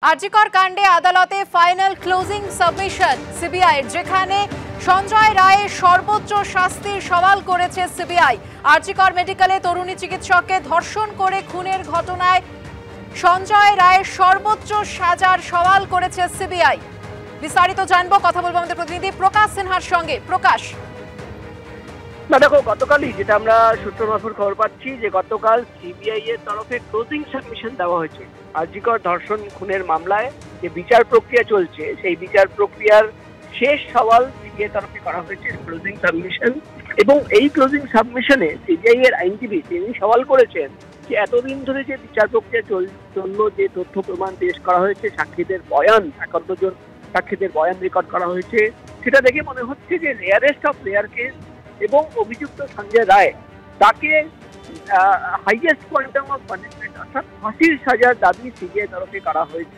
আরজিকর কাণ্ডে আদালতে final closing submission CBI, যেখানে সঞ্জয় রায়ের সর্বোচ্চ শাস্তির সওয়াল করেছে সিবিআই। আরজিকর মেডিকেলে তরুণী চিকিৎসককে ধর্ষণ করে খুনের ঘটনায় সঞ্জয় রায়ের সর্বোচ্চ সাজার সওয়াল করেছে সিবিআই। বিস্তারিত জানবো, কথা বলবো আমাদের প্রতিনিধি প্রকাশ সিনহার সঙ্গে। প্রকাশ, দেখো, গতকালই যেটা আমরা সূত্র মারফত খবর পাচ্ছি যে গতকাল সিবিআই এর তরফে ক্লোজিং সাবমিশন দেওয়া হয়েছে। আরজিকর ধর্ষণ খুনের মামলায় যে বিচার প্রক্রিয়া চলছে, সেই বিচার প্রক্রিয়ার শেষ সওয়াল সিবিআই তরফে করা হয়েছে ক্লোজিং সাবমিশন। এবং এই ক্লোজিং সাবমিশনে সিবিআই এর আইনজীবী তিনি সওয়াল করেছেন যে এতদিন ধরে যে বিচার প্রক্রিয়া চলল, যে তথ্য প্রমাণ পেশ করা হয়েছে, সাক্ষীদের বয়ান, 51 জন সাক্ষীদের বয়ান রেকর্ড করা হয়েছে, সেটা দেখে মনে হচ্ছে যে রেয়ারেস্ট অফ রেয়ার কেস এবং অভিযুক্ত সঞ্জয় রায় তাকে হাইয়েস্ট কোয়ান্টাম অফ পানিশমেন্ট অর্থাৎ ফাঁসির সাজার দাবি সিবিআই তরফে করা হয়েছে।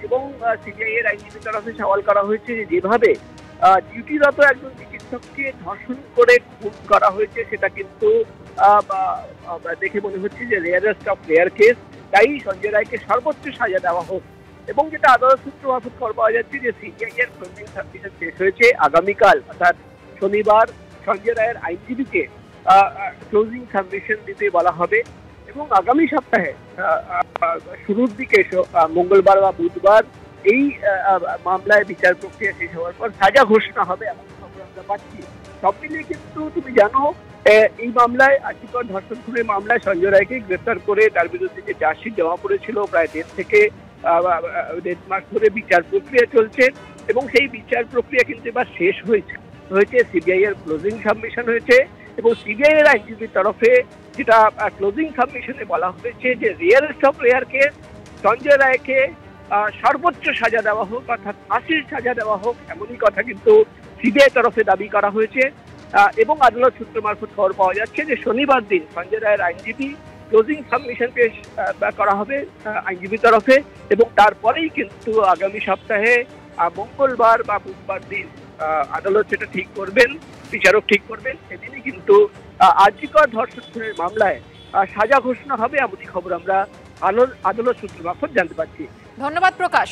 এবং সিবিআই এর আইনজীবী তরফে সওয়াল করা হয়েছে যে যেভাবে ডিউটিরত একজন চিকিৎসককে ধর্ষণ করে খুন করা হয়েছে, সেটা কিন্তু দেখে মনে হচ্ছে যে রেয়ারেস্ট অফ রেয়ার কেস, তাই সঞ্জয় রায়কে সর্বোচ্চ সাজা দেওয়া হোক। এবং যেটা আদালত সূত্র মারফত খবর পাওয়া যাচ্ছে যে সিবিআই এর ক্লোজিং সাবমিশন শেষ হয়েছে। আগামীকাল অর্থাৎ শনিবার সঞ্জয় রায়ের আইনজীবীকে ক্লোজিং সাবমিশন দিতে বলা হবে এবং আগামী সপ্তাহে শুরুর দিকে মঙ্গলবার বা বুধবার এই মামলায় বিচার প্রক্রিয়া শেষ হওয়ার পর সাজা ঘোষণা হবে, এমন খবর আমরা পাচ্ছি। সব মিলিয়ে কিন্তু তুমি জানো, এই মামলায় আরজিকর ধর্ষণ খুনের মামলায় সঞ্জয় রায়কে গ্রেফতার করে তার বিরুদ্ধে যে চার্জশিট জমা পড়েছিল প্রায় 1.5 মাস ধরে বিচার প্রক্রিয়া চলছে এবং সেই বিচার প্রক্রিয়া কিন্তু এবার শেষ হয়েছে। সিবিআই এর ক্লোজিং সাবমিশন হয়েছে এবং সিবিআই এর আইনজীবীর তরফে যেটা ক্লোজিং সাবমিশনে বলা হয়েছে যে rarest of rare case, Sanjay রায়কে সর্বোচ্চ সাজা দেওয়া হোক অর্থাৎ ফাঁসির সাজা দেওয়া হোক, এমনই কথা কিন্তু সিবিআই তরফে দাবি করা হয়েছে। এবং আদালত সূত্র মারফত খবর পাওয়া যাচ্ছে যে শনিবার দিন সঞ্জয় রায়ের আইনজীবী ক্লোজিং সাবমিশন পেশ করা হবে আইনজীবী তরফে এবং তারপরেই কিন্তু আগামী সপ্তাহে মঙ্গলবার বা বুধবার দিন আদালত যেটা ঠিক করবেন, বিচারক ঠিক করবেন, সেদিনই কিন্তু আরজিকর ধর্ষণ খুনের মামলায় সাজা ঘোষণা হবে, এমনই খবর আমরা আদালত সূত্র মারফত জানতে পারছি। ধন্যবাদ প্রকাশ।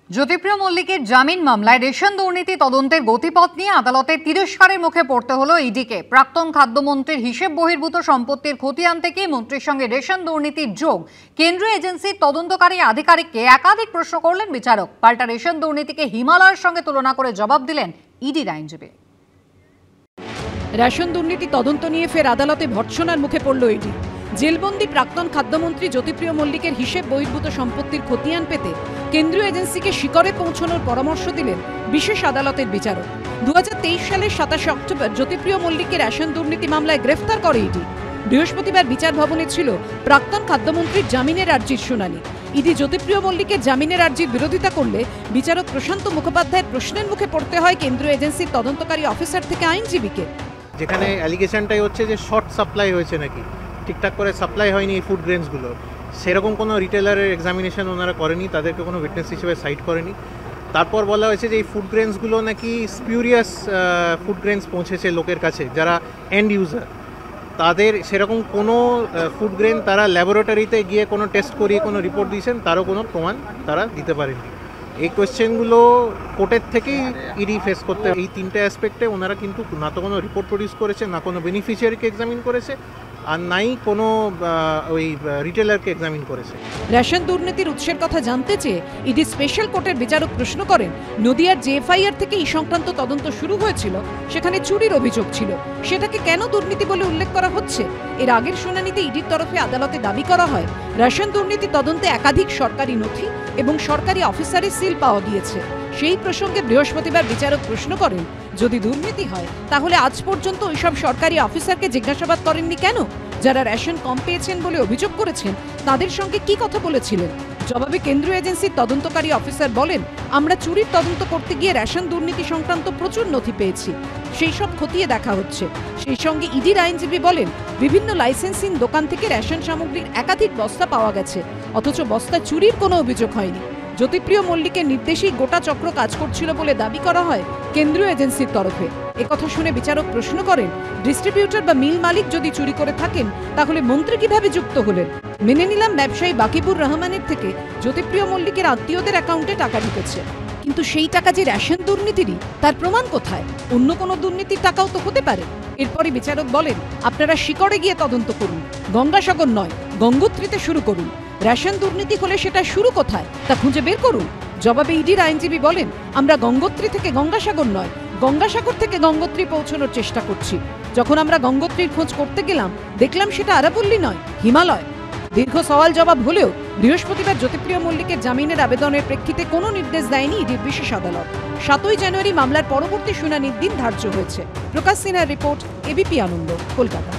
জ্যোতিপ্রিয় মল্লিকের জামিন মামলায় রেশন দুর্নীতি তদন্তের গতিপথ নিয়ে আদালতে তিরস্কারের মুখে পড়তে হলো ইডিকে। প্রাক্তন খাদ্যমন্ত্রীর হিসেব বহির্ভূত সম্পত্তির খতিয়ান থেকে মন্ত্রীর সঙ্গে রেশন দুর্নীতির যোগ কেন্দ্রীয় এজেন্সির তদন্তকারী আধিকারিককে একাধিক প্রশ্ন করলেন বিচারক। পাল্টা রেশন দুর্নীতিকে হিমালয়ের সঙ্গে তুলনা করে জবাব দিলেন ইডির আইনজীবী। রেশন দুর্নীতি তদন্ত নিয়ে ফের আদালতে ভর্ৎসনার মুখে পড়ল ইডি। জেলবন্দি প্রাক্তন খাদ্যমন্ত্রী জ্যোতিপ্রিয় মল্লিকের হিসেব বহির্ভূত সম্পত্তির খতিয়ান পেতে কেন্দ্রীয় এজেন্সিকে শিকড়ে পৌঁছানোর পরামর্শ দিলেন বিশেষ আদালতের বিচারক। 2023 সালের 27 অক্টোবর জ্যোতিপ্রিয় মল্লিককে রেশন দুর্নীতি মামলায় গ্রেফতার করে ইডি। বৃহস্পতিবার বিচার ভবনে ছিল প্রাক্তন খাদ্যমন্ত্রীর জামিনের আর্জির শুনানি। ইডি জ্যোতিপ্রিয় মল্লিকের জামিনের আর্জির বিরোধিতা করলে বিচারক প্রশান্ত মুখোপাধ্যায়ের প্রশ্নের মুখে পড়তে হয় কেন্দ্রীয় এজেন্সির তদন্তকারী অফিসার থেকে আইনজীবীকে। যেখানে অ্যালিগেশনটাই হচ্ছে যে শর্ট সাপ্লাই হয়েছে, নাকি ঠিকঠাক করে সাপ্লাই হয়নি এই ফুড গ্রেনসগুলো, সেরকম কোনো রিটেলারের এক্সামিনেশন ওনারা করেনি, তাদেরকে কোনো উইটনেস হিসেবে সাইট করেনি। তারপর বলা হয়েছে যে এই ফুড গ্রেনসগুলো নাকি স্পিউরিয়াস ফুড গ্রেনস পৌঁছেছে লোকের কাছে যারা এন্ড ইউজার, তাদের সেরকম কোনো ফুড গ্রেন তারা ল্যাবরেটরিতে গিয়ে কোনো টেস্ট করিয়ে কোনো রিপোর্ট দিয়েছেন তারও কোনো প্রমাণ তারা দিতে পারেনি। এই কোয়েশ্চেনগুলো কোর্টের থেকেই ইডি ফেস করতে, এই তিনটে অ্যাসপেক্টে ওনারা কিন্তু না তো কোনো রিপোর্ট প্রডিউস করেছে, না কোনো বেনিফিশিয়ারিকে এক্সামিন করেছে, আর নাই কোনো ওই রিটেলারকে এক্সামিন করেছে। রেশন দুর্নীতির উৎসের কথা জানতে চেয়ে ইডি স্পেশাল কোর্টের বিচারক প্রশ্ন করেন, নদিয়ার যে এফআইআর থেকে এই সংক্রান্ত তদন্ত শুরু হয়েছিল সেখানে চুরির অভিযোগ ছিল, সেটাকে কেন দুর্নীতি বলে উল্লেখ করা হচ্ছে? এর আগের শুনানিতে ইডির তরফে আদালতে দাবি করা হয় রেশন দুর্নীতি তদন্তে একাধিক সরকারি নথি এবং সরকারি অফিসারের সিল পাওয়া গিয়েছে। সেই প্রসঙ্গে বৃহস্পতিবার বিচারক প্রশ্ন করেন, যদি দুর্নীতি হয় তাহলে আজ পর্যন্ত ওইসব সরকারি অফিসারকে জিজ্ঞাসাবাদ করেননি কেন? যারা রেশন কম পেয়েছেন বলে অভিযোগ করেছেন তাদের সঙ্গে কি কথা বলেছিলেন? জবাবে কেন্দ্রীয় এজেন্সির তদন্তকারী অফিসার বলেন, আমরা চুরির তদন্ত করতে গিয়ে রেশন দুর্নীতি সংক্রান্ত প্রচুর নথি পেয়েছি, সেই সব খতিয়ে দেখা হচ্ছে। সেই সঙ্গে ইডির আইনজীবী বলেন, বিভিন্ন লাইসেন্সিং দোকান থেকে রেশন সামগ্রীর একাধিক বস্তা পাওয়া গেছে, অথচ বস্তা চুরির কোনো অভিযোগ হয়নি। জ্যোতিপ্রিয় মল্লিকের নির্দেশেই গোটা চক্র কাজ করছিল বলে দাবি করা হয় কেন্দ্রীয় এজেন্সির তরফে। একথা শুনে বিচারক প্রশ্ন করেন, ডিস্ট্রিবিউটর বা মিল মালিক যদি চুরি করে থাকেন তাহলে মন্ত্রী কিভাবে যুক্ত হলেন? মেনে নিলাম ব্যবসায়ী বাকিবুর রহমানের থেকে জ্যোতিপ্রিয় মল্লিকের আত্মীয়দের অ্যাকাউন্টে টাকা ঢুকেছে, কিন্তু সেই টাকা যে রেশন দুর্নীতিরই তার প্রমাণ কোথায়? অন্য কোনো দুর্নীতির টাকাও তো হতে পারে। এরপরই বিচারক বলেন, আপনারা শিকড়ে গিয়ে তদন্ত করুন, গঙ্গাসাগর নয় গঙ্গোত্রীতে শুরু করুন। রেশন দুর্নীতি হলে সেটা শুরু কোথায় তা খুঁজে বের করুন। জবাবে ইডির আইনজীবী বলেন, আমরা গঙ্গোত্রী থেকে গঙ্গাসাগর নয়, গঙ্গাসাগর থেকে গঙ্গোত্রী পৌঁছানোর চেষ্টা করছি। যখন আমরা গঙ্গোত্রীর খোঁজ করতে গেলাম দেখলাম সেটা আরাবল্লী নয়, হিমালয়। দীর্ঘ সওয়াল জবাব হলেও বৃহস্পতিবার জ্যোতিপ্রিয় মল্লিকের জামিনের আবেদনের প্রেক্ষিতে কোনো নির্দেশ দেয়নি ইডির বিশেষ আদালত। 7ই জানুয়ারি মামলার পরবর্তী শুনানির দিন ধার্য হয়েছে। প্রকাশ সিনহার রিপোর্ট, এবিপি আনন্দ, কলকাতা।